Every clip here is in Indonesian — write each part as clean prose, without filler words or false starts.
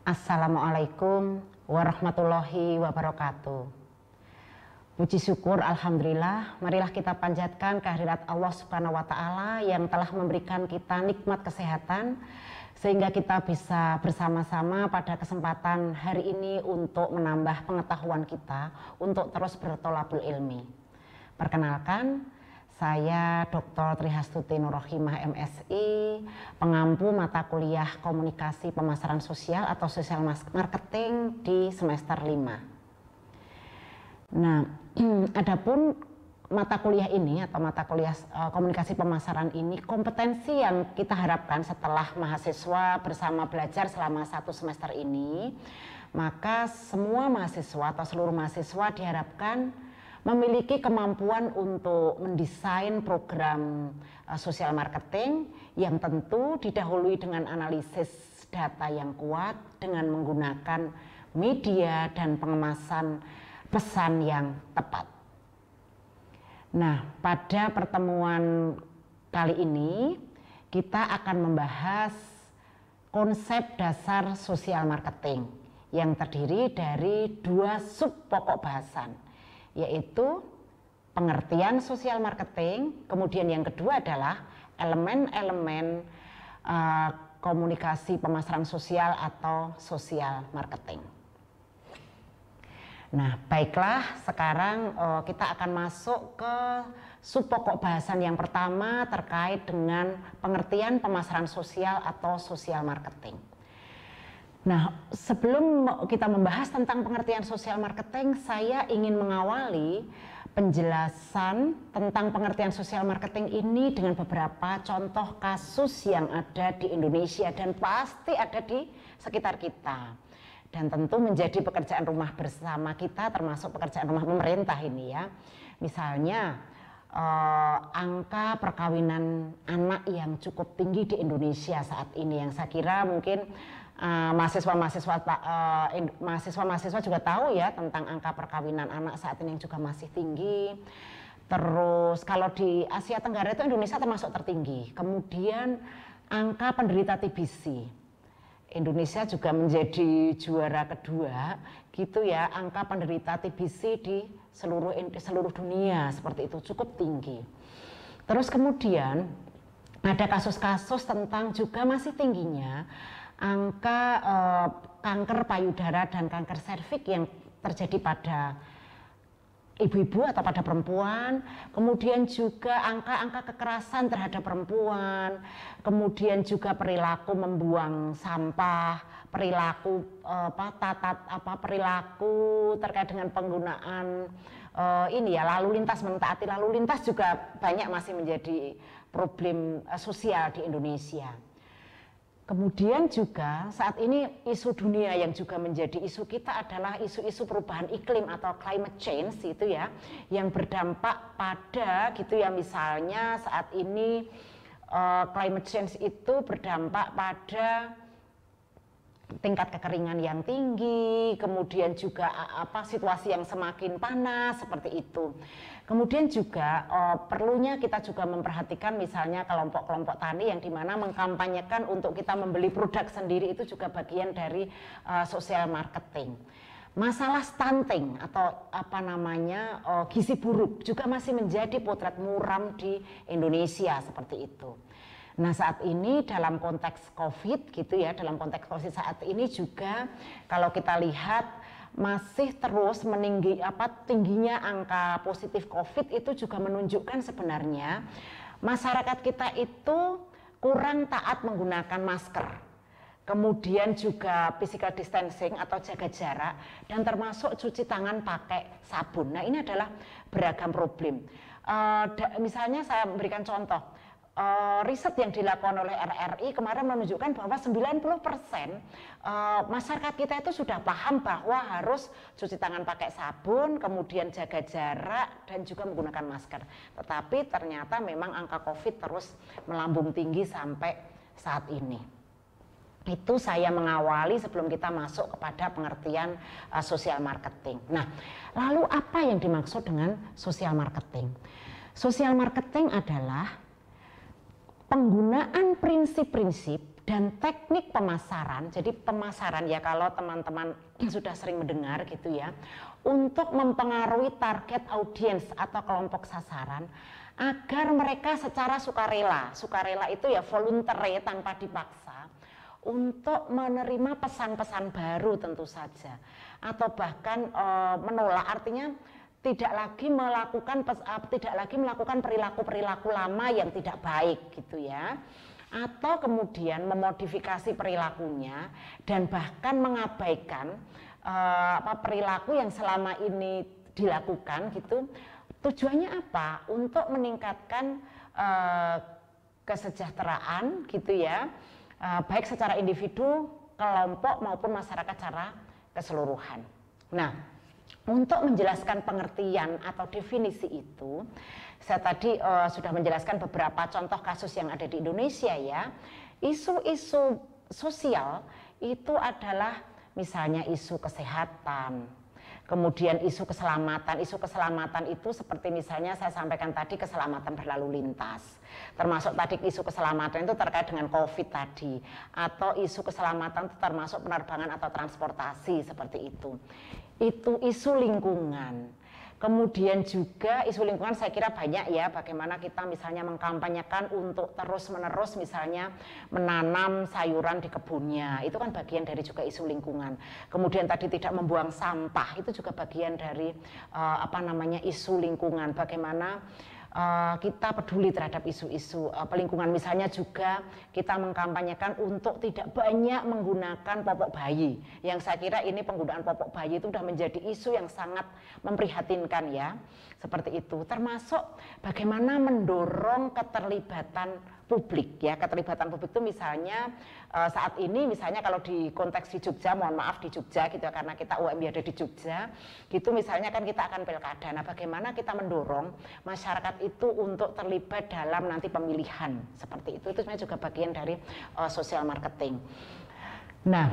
Assalamualaikum warahmatullahi wabarakatuh. Puji syukur alhamdulillah, marilah kita panjatkan kehadirat Allah Subhanahu wa taala yang telah memberikan kita nikmat kesehatan sehingga kita bisa bersama-sama pada kesempatan hari ini untuk menambah pengetahuan kita untuk terus bertolabul ilmi. Perkenalkan, saya Dr. Trihastuti Nurrohimah MSI, pengampu mata kuliah Komunikasi Pemasaran Sosial atau Social Marketing di semester 5. Nah, adapun mata kuliah ini atau mata kuliah Komunikasi Pemasaran ini, kompetensi yang kita harapkan setelah mahasiswa bersama belajar selama 1 semester ini, maka semua mahasiswa atau seluruh mahasiswa diharapkan memiliki kemampuan untuk mendesain program sosial marketing yang tentu didahului dengan analisis data yang kuat dengan menggunakan media dan pengemasan pesan yang tepat. Nah, pada pertemuan kali ini kita akan membahas konsep dasar sosial marketing yang terdiri dari 2 sub pokok bahasan, yaitu pengertian sosial marketing, kemudian yang kedua adalah elemen-elemen komunikasi pemasaran sosial atau sosial marketing. Nah, baiklah, sekarang kita akan masuk ke sub pokok bahasan yang pertama terkait dengan pengertian pemasaran sosial atau sosial marketing. Nah, sebelum kita membahas tentang pengertian sosial marketing, saya ingin mengawali penjelasan tentang pengertian sosial marketing ini dengan beberapa contoh kasus yang ada di Indonesia dan pasti ada di sekitar kita. Dan tentu menjadi pekerjaan rumah bersama kita, termasuk pekerjaan rumah pemerintah ini ya. Misalnya angka perkawinan anak yang cukup tinggi di Indonesia saat ini, yang saya kira mungkin mahasiswa juga tahu ya tentang angka perkawinan anak saat ini yang juga masih tinggi. Terus kalau di Asia Tenggara itu Indonesia termasuk tertinggi. Kemudian angka penderita TBC, Indonesia juga menjadi juara kedua gitu ya, angka penderita TBC di seluruh dunia seperti itu, cukup tinggi. Terus kemudian ada kasus-kasus tentang juga masih tingginya angka kanker payudara dan kanker serviks yang terjadi pada ibu-ibu atau pada perempuan, kemudian juga angka-angka kekerasan terhadap perempuan, kemudian juga perilaku membuang sampah, perilaku perilaku terkait dengan penggunaan lalu lintas, mentaati lalu lintas juga banyak masih menjadi problem sosial di Indonesia. Kemudian juga saat ini isu dunia yang juga menjadi isu kita adalah isu-isu perubahan iklim atau climate change itu ya, yang berdampak pada gitu ya, misalnya saat ini climate change itu berdampak pada tingkat kekeringan yang tinggi, kemudian juga situasi yang semakin panas seperti itu. Kemudian juga perlunya kita juga memperhatikan misalnya kelompok-kelompok tani yang dimana mengkampanyekan untuk kita membeli produk sendiri, itu juga bagian dari sosial marketing. Masalah stunting atau gizi buruk juga masih menjadi potret muram di Indonesia seperti itu. Nah, saat ini dalam konteks COVID gitu ya, dalam konteks COVID saat ini juga kalau kita lihat masih terus tingginya angka positif COVID itu juga menunjukkan sebenarnya masyarakat kita itu kurang taat menggunakan masker. Kemudian juga physical distancing atau jaga jarak, dan termasuk cuci tangan pakai sabun. Nah, ini adalah beragam problem. Misalnya saya memberikan contoh, riset yang dilakukan oleh RRI kemarin menunjukkan bahwa 90% masyarakat kita itu sudah paham bahwa harus cuci tangan pakai sabun, kemudian jaga jarak, dan juga menggunakan masker. Tetapi ternyata memang angka COVID terus melambung tinggi sampai saat ini. Itu saya mengawali sebelum kita masuk kepada pengertian sosial marketing. Nah, lalu apa yang dimaksud dengan sosial marketing? Sosial marketing adalah penggunaan prinsip-prinsip dan teknik pemasaran. Jadi pemasaran ya kalau teman-teman sudah sering mendengar gitu ya, untuk mempengaruhi target audiens atau kelompok sasaran agar mereka secara sukarela itu ya voluntary tanpa dipaksa untuk menerima pesan-pesan baru tentu saja, atau bahkan menolak, artinya tidak lagi melakukan perilaku-perilaku lama yang tidak baik gitu ya, atau kemudian memodifikasi perilakunya dan bahkan mengabaikan perilaku yang selama ini dilakukan gitu. Tujuannya apa? Untuk meningkatkan kesejahteraan gitu ya, baik secara individu, kelompok maupun masyarakat secara keseluruhan. Nah, untuk menjelaskan pengertian atau definisi itu, saya tadi sudah menjelaskan beberapa contoh kasus yang ada di Indonesia ya. Isu-isu sosial itu adalah misalnya isu kesehatan, kemudian isu keselamatan. Isu keselamatan itu seperti misalnya saya sampaikan tadi, keselamatan berlalu lintas. Termasuk tadi isu keselamatan itu terkait dengan COVID tadi. Atau isu keselamatan itu termasuk penerbangan atau transportasi seperti itu. Itu isu lingkungan. Kemudian juga isu lingkungan saya kira banyak ya, bagaimana kita misalnya mengkampanyekan untuk terus-menerus misalnya menanam sayuran di kebunnya, itu kan bagian dari juga isu lingkungan. Kemudian tadi tidak membuang sampah, itu juga bagian dari isu lingkungan, bagaimana kita peduli terhadap isu-isu lingkungan. Misalnya juga kita mengkampanyekan untuk tidak banyak menggunakan popok bayi, yang saya kira ini penggunaan popok bayi itu sudah menjadi isu yang sangat memprihatinkan ya, seperti itu. Termasuk bagaimana mendorong keterlibatan publik ya, keterlibatan publik itu misalnya saat ini misalnya kalau di konteks di Jogja, mohon maaf di Jogja gitu ya, karena kita UMY ada di Jogja gitu, misalnya kan kita akan pilkada. Nah, bagaimana kita mendorong masyarakat itu untuk terlibat dalam nanti pemilihan seperti itu sebenarnya juga bagian dari social marketing. Nah,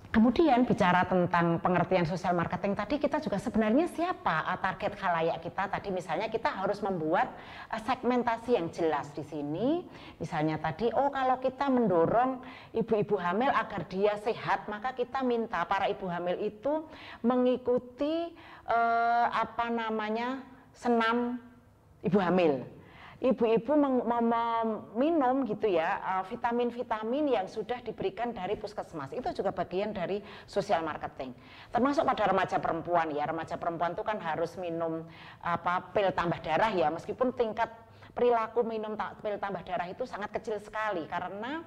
kemudian bicara tentang pengertian sosial marketing tadi, kita juga sebenarnya siapa target khalayak kita tadi. Misalnya kita harus membuat segmentasi yang jelas di sini. Misalnya tadi, kalau kita mendorong ibu-ibu hamil agar dia sehat, maka kita minta para ibu hamil itu mengikuti senam ibu hamil. Ibu-ibu meminum gitu ya vitamin-vitamin yang sudah diberikan dari puskesmas, itu juga bagian dari sosial marketing. Termasuk pada remaja perempuan ya, remaja perempuan itu kan harus minum pil tambah darah ya, meskipun tingkat perilaku minum pil tambah darah itu sangat kecil sekali, karena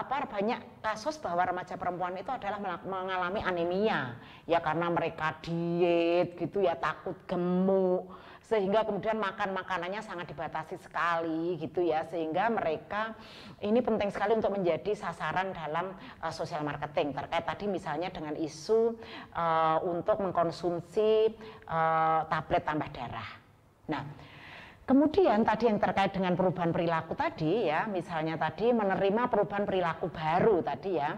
banyak kasus bahwa remaja perempuan itu adalah mengalami anemia ya, karena mereka diet gitu ya, takut gemuk, sehingga kemudian makanannya sangat dibatasi sekali gitu ya, sehingga mereka ini penting sekali untuk menjadi sasaran dalam sosial marketing terkait tadi misalnya dengan isu untuk mengkonsumsi tablet tambah darah. Nah, kemudian tadi yang terkait dengan perubahan perilaku tadi ya, misalnya tadi menerima perubahan perilaku baru tadi ya,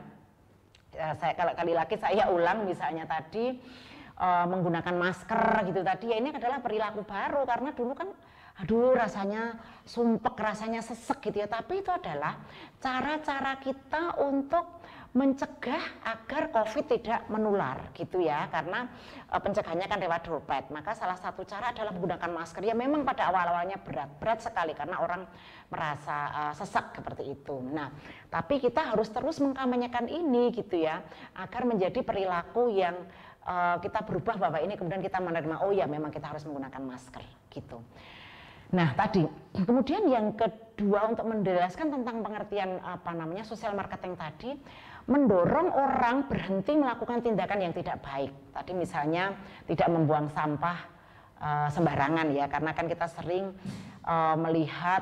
kali lagi saya ulang, misalnya tadi menggunakan masker gitu tadi ya, ini adalah perilaku baru, karena dulu kan rasanya sumpek, rasanya sesek gitu ya, tapi itu adalah cara-cara kita untuk mencegah agar COVID tidak menular gitu ya, karena pencegahannya kan lewat droplet. Maka salah satu cara adalah menggunakan masker. Ya memang pada awal-awalnya berat sekali karena orang merasa sesak seperti itu. Nah, tapi kita harus terus mengkampanyekan ini gitu ya, agar menjadi perilaku yang kita berubah, bahwa ini kemudian kita menerima, oh ya memang kita harus menggunakan masker gitu. Nah tadi, kemudian yang kedua untuk menjelaskan tentang pengertian sosial marketing tadi, mendorong orang berhenti melakukan tindakan yang tidak baik. Tadi misalnya tidak membuang sampah sembarangan ya, karena kan kita sering melihat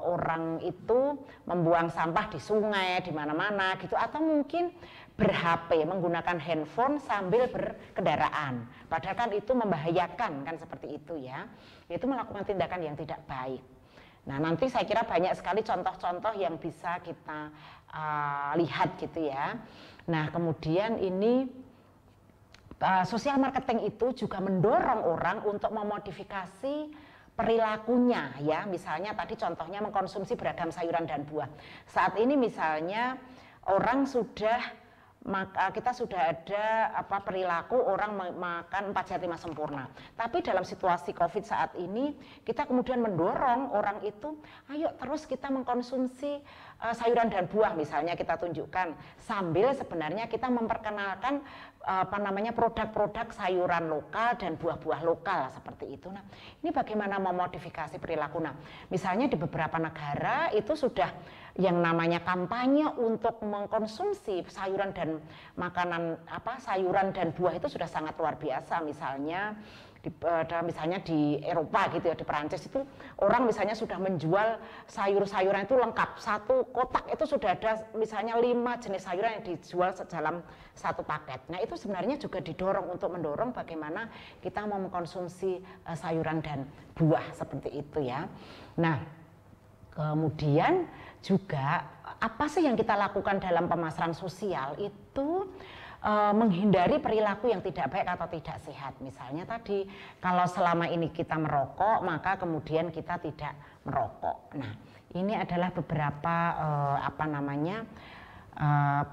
orang itu membuang sampah di sungai, di mana-mana gitu, atau mungkin ber-HP, menggunakan handphone sambil berkendaraan. Padahal kan itu membahayakan kan, seperti itu ya. Itu melakukan tindakan yang tidak baik. Nah, nanti saya kira banyak sekali contoh-contoh yang bisa kita lihat gitu ya. Nah, kemudian ini sosial marketing itu juga mendorong orang untuk memodifikasi perilakunya ya. Misalnya tadi contohnya mengkonsumsi beragam sayuran dan buah. Saat ini misalnya orang sudah kita sudah ada perilaku orang makan 4 sehat 5 sempurna. Tapi dalam situasi Covid saat ini kita kemudian mendorong orang itu, ayo terus kita mengkonsumsi sayuran dan buah, misalnya kita tunjukkan, sambil sebenarnya kita memperkenalkan produk-produk sayuran lokal dan buah-buah lokal seperti itu. Nah, ini bagaimana memodifikasi perilaku. Nah, misalnya di beberapa negara itu sudah yang namanya kampanye untuk mengkonsumsi sayuran dan makanan sayuran dan buah itu sudah sangat luar biasa. Misalnya di Eropa gitu ya, di Perancis itu orang misalnya sudah menjual sayur-sayuran itu lengkap, satu kotak itu sudah ada misalnya 5 jenis sayuran yang dijual dalam satu paket. Nah, itu sebenarnya juga didorong untuk mendorong bagaimana kita mau mengkonsumsi sayuran dan buah seperti itu ya. Nah, kemudian juga apa sih yang kita lakukan dalam pemasaran sosial itu menghindari perilaku yang tidak baik atau tidak sehat. Misalnya tadi kalau selama ini kita merokok maka kemudian kita tidak merokok. Nah, ini adalah beberapa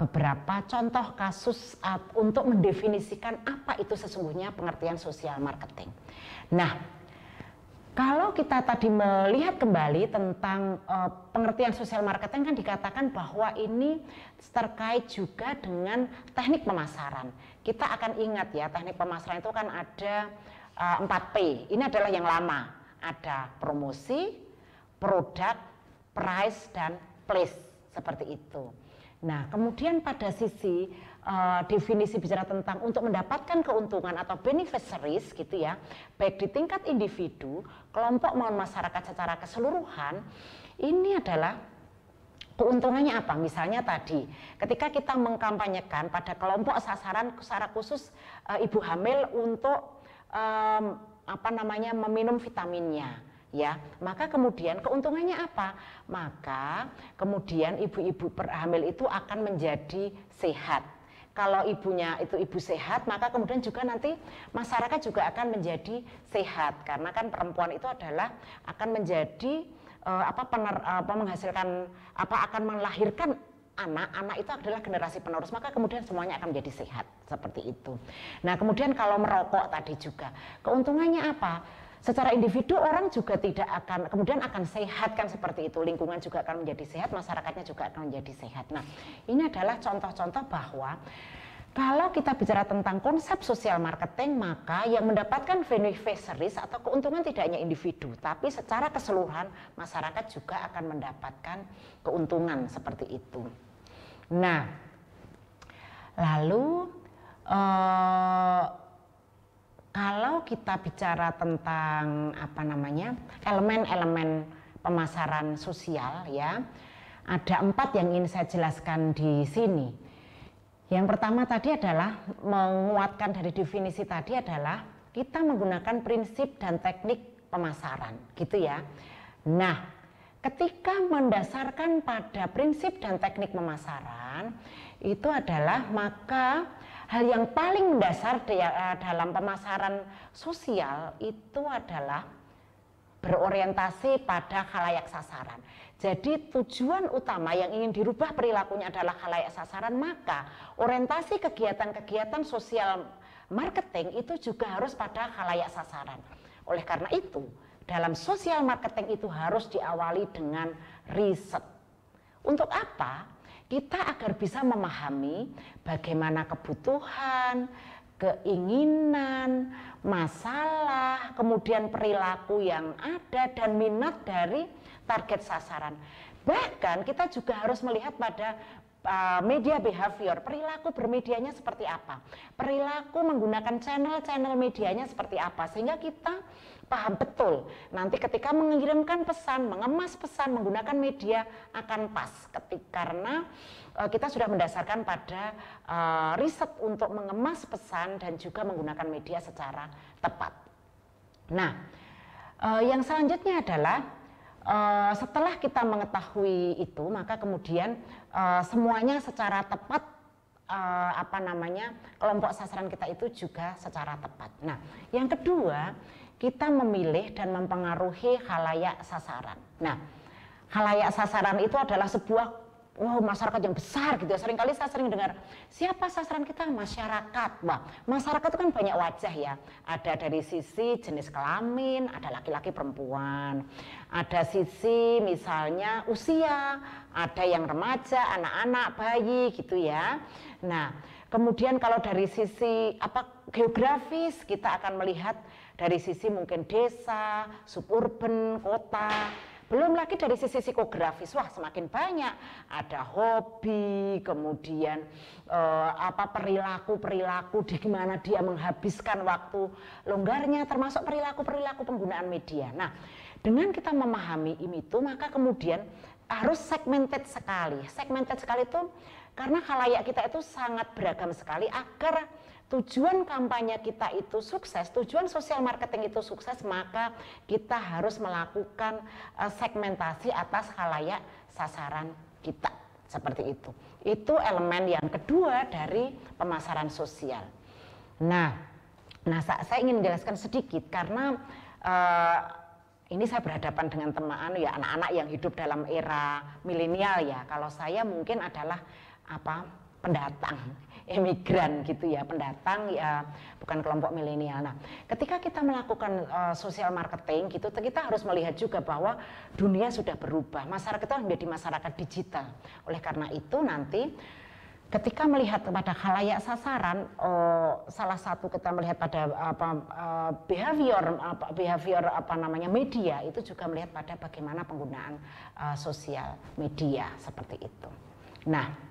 beberapa contoh kasus untuk mendefinisikan apa itu sesungguhnya pengertian sosial marketing. Nah, kalau kita tadi melihat kembali tentang pengertian sosial marketing kan dikatakan bahwa ini terkait juga dengan teknik pemasaran. Kita akan ingat ya, teknik pemasaran itu kan ada 4P. Ini adalah yang lama. Ada promosi, produk, price, dan place. Seperti itu. Nah, kemudian pada sisi definisi bicara tentang untuk mendapatkan keuntungan atau beneficiaries gitu ya, baik di tingkat individu, kelompok maupun masyarakat secara keseluruhan, ini adalah keuntungannya apa? Misalnya tadi, ketika kita mengkampanyekan pada kelompok sasaran secara khusus ibu hamil untuk meminum vitaminnya. Ya, maka kemudian keuntungannya apa? Maka kemudian ibu-ibu hamil itu akan menjadi sehat. Kalau ibunya itu ibu sehat, maka kemudian juga nanti masyarakat juga akan menjadi sehat, karena kan perempuan itu adalah akan menjadi akan melahirkan anak itu adalah generasi penerus, maka kemudian semuanya akan menjadi sehat seperti itu. Nah, kemudian kalau merokok tadi juga keuntungannya apa? Secara individu orang juga tidak akan kemudian akan sehat kan seperti itu, lingkungan juga akan menjadi sehat, masyarakatnya juga akan menjadi sehat. Nah, ini adalah contoh-contoh bahwa kalau kita bicara tentang konsep sosial marketing, maka yang mendapatkan beneficiaries atau keuntungan tidak hanya individu, tapi secara keseluruhan masyarakat juga akan mendapatkan keuntungan seperti itu. Nah, lalu kalau kita bicara tentang elemen-elemen pemasaran sosial ya, ada 4 yang ingin saya jelaskan di sini. Yang pertama tadi adalah menguatkan dari definisi tadi adalah kita menggunakan prinsip dan teknik pemasaran, gitu ya. Nah, ketika mendasarkan pada prinsip dan teknik pemasaran itu adalah maka hal yang paling mendasar dalam pemasaran sosial itu adalah berorientasi pada khalayak sasaran. Jadi tujuan utama yang ingin dirubah perilakunya adalah khalayak sasaran, maka orientasi kegiatan-kegiatan sosial marketing itu juga harus pada khalayak sasaran. Oleh karena itu, dalam sosial marketing itu harus diawali dengan riset. Untuk apa? Kita agar bisa memahami bagaimana kebutuhan, keinginan, masalah, kemudian perilaku yang ada dan minat dari target sasaran. Bahkan kita juga harus melihat pada media behavior, perilaku bermedianya seperti apa, perilaku menggunakan channel-channel medianya seperti apa, sehingga kita paham betul nanti ketika mengirimkan pesan, mengemas pesan menggunakan media akan pas, karena kita sudah mendasarkan pada riset untuk mengemas pesan dan juga menggunakan media secara tepat. Nah, yang selanjutnya adalah setelah kita mengetahui itu, maka kemudian semuanya secara tepat kelompok sasaran kita itu juga secara tepat. Nah, yang kedua, kita memilih dan mempengaruhi khalayak sasaran. Nah, khalayak sasaran itu adalah sebuah masyarakat yang besar gitu ya. Seringkali saya sering dengar, siapa sasaran kita? Masyarakat. Wah, masyarakat itu kan banyak wajah ya. Ada dari sisi jenis kelamin, ada laki-laki perempuan. Ada sisi misalnya usia, ada yang remaja, anak-anak, bayi gitu ya. Nah, kemudian kalau dari sisi geografis, kita akan melihat dari sisi mungkin desa, suburban, kota. Belum lagi dari sisi psikografis, wah semakin banyak. Ada hobi, kemudian perilaku di mana dia menghabiskan waktu longgarnya, termasuk perilaku penggunaan media. Nah, dengan kita memahami itu, maka kemudian harus segmented sekali. Segmented sekali itu karena khalayak kita itu sangat beragam sekali agar tujuan kampanye kita itu sukses, tujuan sosial marketing itu sukses, maka kita harus melakukan segmentasi atas khalayak sasaran kita, seperti itu. Itu elemen yang kedua dari pemasaran sosial. Nah, saya ingin menjelaskan sedikit karena ini saya berhadapan dengan teman ya, anak-anak yang hidup dalam era milenial ya. Kalau saya mungkin adalah pendatang, emigran gitu ya, pendatang ya, bukan kelompok milenial. Nah, ketika kita melakukan sosial marketing gitu, kita harus melihat juga bahwa dunia sudah berubah, masyarakat itu menjadi masyarakat digital. Oleh karena itu nanti ketika melihat kepada khalayak sasaran, salah satu kita melihat pada behavior media, itu juga melihat pada bagaimana penggunaan sosial media seperti itu. Nah,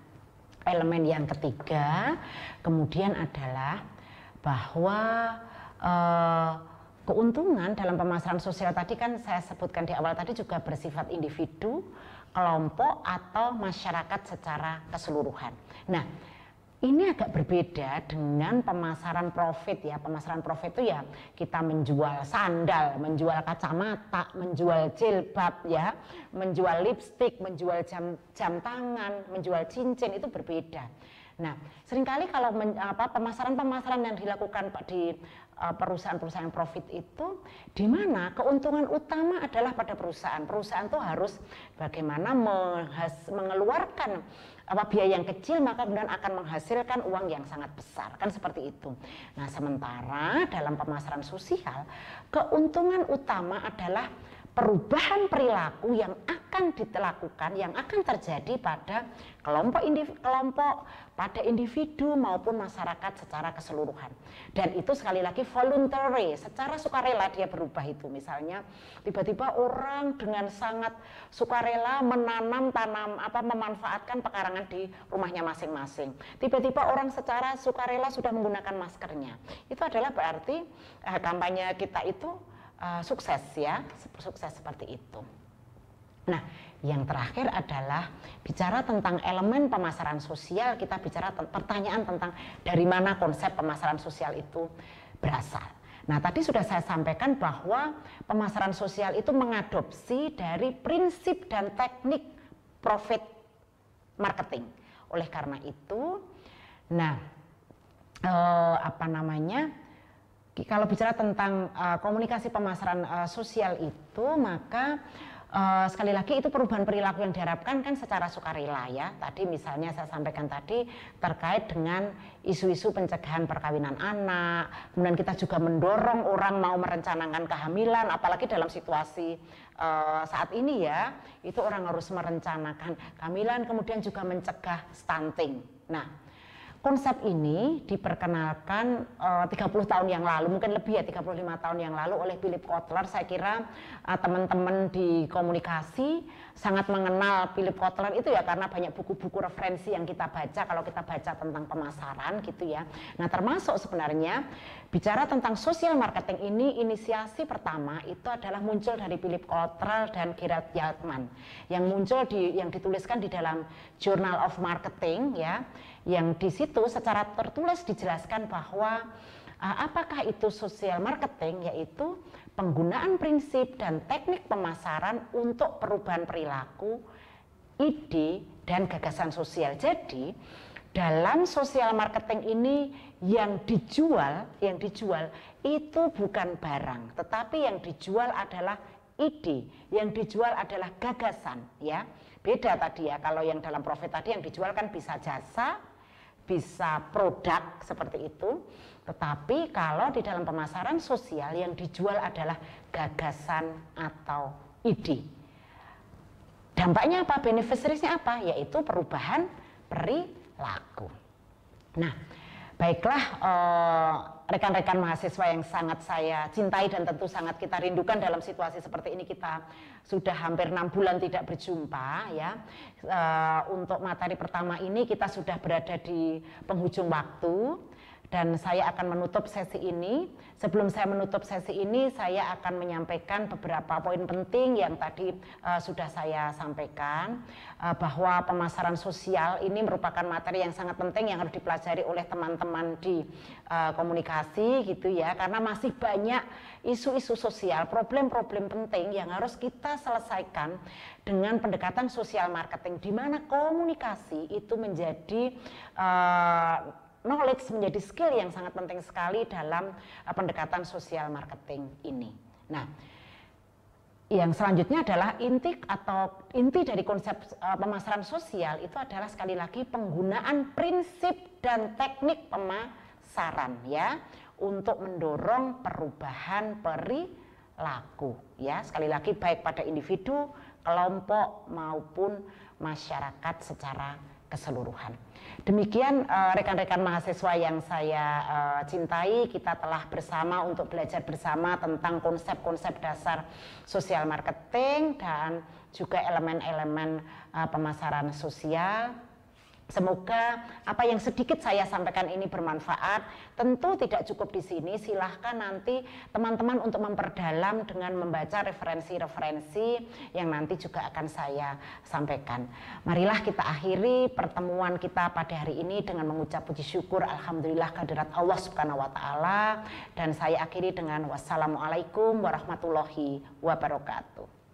elemen yang ketiga kemudian adalah bahwa keuntungan dalam pemasaran sosial tadi kan saya sebutkan di awal tadi juga bersifat individu, kelompok atau masyarakat secara keseluruhan. Nah, ini agak berbeda dengan pemasaran profit ya. Pemasaran profit itu ya kita menjual sandal, menjual kacamata, menjual jilbab ya, menjual lipstik, menjual jam tangan, menjual cincin, itu berbeda. Nah, seringkali kalau pemasaran-pemasaran yang dilakukan di perusahaan-perusahaan profit itu, di mana keuntungan utama adalah pada perusahaan. Perusahaan itu harus bagaimana mengeluarkan biaya yang kecil, maka kemudian akan menghasilkan uang yang sangat besar, kan seperti itu. Nah, sementara dalam pemasaran sosial, keuntungan utama adalah perubahan perilaku yang akan dilakukan, yang akan terjadi pada kelompok, pada individu maupun masyarakat secara keseluruhan. Dan itu sekali lagi voluntary, secara sukarela dia berubah itu. Misalnya tiba-tiba orang dengan sangat sukarela memanfaatkan pekarangan di rumahnya masing-masing. Tiba-tiba orang secara sukarela sudah menggunakan maskernya. Itu adalah berarti kampanye kita itu sukses ya, sukses seperti itu. Nah, yang terakhir adalah bicara tentang elemen pemasaran sosial, kita bicara pertanyaan tentang dari mana konsep pemasaran sosial itu berasal. Nah, tadi sudah saya sampaikan bahwa pemasaran sosial itu mengadopsi dari prinsip dan teknik profit marketing. Oleh karena itu, kalau bicara tentang komunikasi pemasaran sosial itu, maka sekali lagi itu perubahan perilaku yang diharapkan kan secara sukarela ya. Tadi misalnya saya sampaikan tadi terkait dengan isu-isu pencegahan perkawinan anak, kemudian kita juga mendorong orang mau merencanakan kehamilan, apalagi dalam situasi saat ini ya, itu orang harus merencanakan kehamilan, kemudian juga mencegah stunting. Nah, konsep ini diperkenalkan 30 tahun yang lalu, mungkin lebih ya, 35 tahun yang lalu oleh Philip Kotler. Saya kira teman-teman di komunikasi sangat mengenal Philip Kotler itu ya, karena banyak buku-buku referensi yang kita baca kalau kita baca tentang pemasaran gitu ya. Nah, termasuk sebenarnya bicara tentang social marketing ini, inisiasi pertama itu adalah muncul dari Philip Kotler dan Gerald Yaltman yang muncul yang dituliskan di dalam Journal of Marketing ya, yang di situ secara tertulis dijelaskan bahwa apakah itu social marketing, yaitu penggunaan prinsip dan teknik pemasaran untuk perubahan perilaku, ide, dan gagasan sosial. Jadi dalam sosial marketing ini yang dijual itu bukan barang, tetapi yang dijual adalah ide, yang dijual adalah gagasan, ya. Beda tadi ya, kalau yang dalam profit tadi yang dijual kan bisa jasa, bisa produk seperti itu. Tetapi kalau di dalam pemasaran sosial yang dijual adalah gagasan atau ide. Dampaknya apa? Beneficiariesnya apa? Yaitu perubahan perilaku. Nah, baiklah rekan-rekan mahasiswa yang sangat saya cintai dan tentu sangat kita rindukan dalam situasi seperti ini, kita sudah hampir 6 bulan tidak berjumpa ya. Untuk materi pertama ini kita sudah berada di penghujung waktu dan saya akan menutup sesi ini. Sebelum saya menutup sesi ini, saya akan menyampaikan beberapa poin penting yang tadi sudah saya sampaikan, bahwa pemasaran sosial ini merupakan materi yang sangat penting yang harus dipelajari oleh teman-teman di komunikasi gitu ya, karena masih banyak isu-isu sosial, problem-problem penting yang harus kita selesaikan dengan pendekatan sosial marketing, di mana komunikasi itu menjadi knowledge, menjadi skill yang sangat penting sekali dalam pendekatan sosial marketing ini. Nah, yang selanjutnya adalah inti dari konsep pemasaran sosial itu adalah sekali lagi penggunaan prinsip dan teknik pemasaran ya untuk mendorong perubahan perilaku ya, sekali lagi baik pada individu, kelompok maupun masyarakat secara keseluruhan. Demikian rekan-rekan mahasiswa yang saya cintai, kita telah bersama untuk belajar bersama tentang konsep-konsep dasar sosial marketing dan juga elemen-elemen pemasaran sosial. Semoga apa yang sedikit saya sampaikan ini bermanfaat. Tentu tidak cukup di sini, silahkan nanti teman-teman untuk memperdalam dengan membaca referensi-referensi yang nanti juga akan saya sampaikan. Marilah kita akhiri pertemuan kita pada hari ini dengan mengucap puji syukur alhamdulillah kehadirat Allah Subhanahu wa taala, dan saya akhiri dengan wassalamualaikum warahmatullahi wabarakatuh.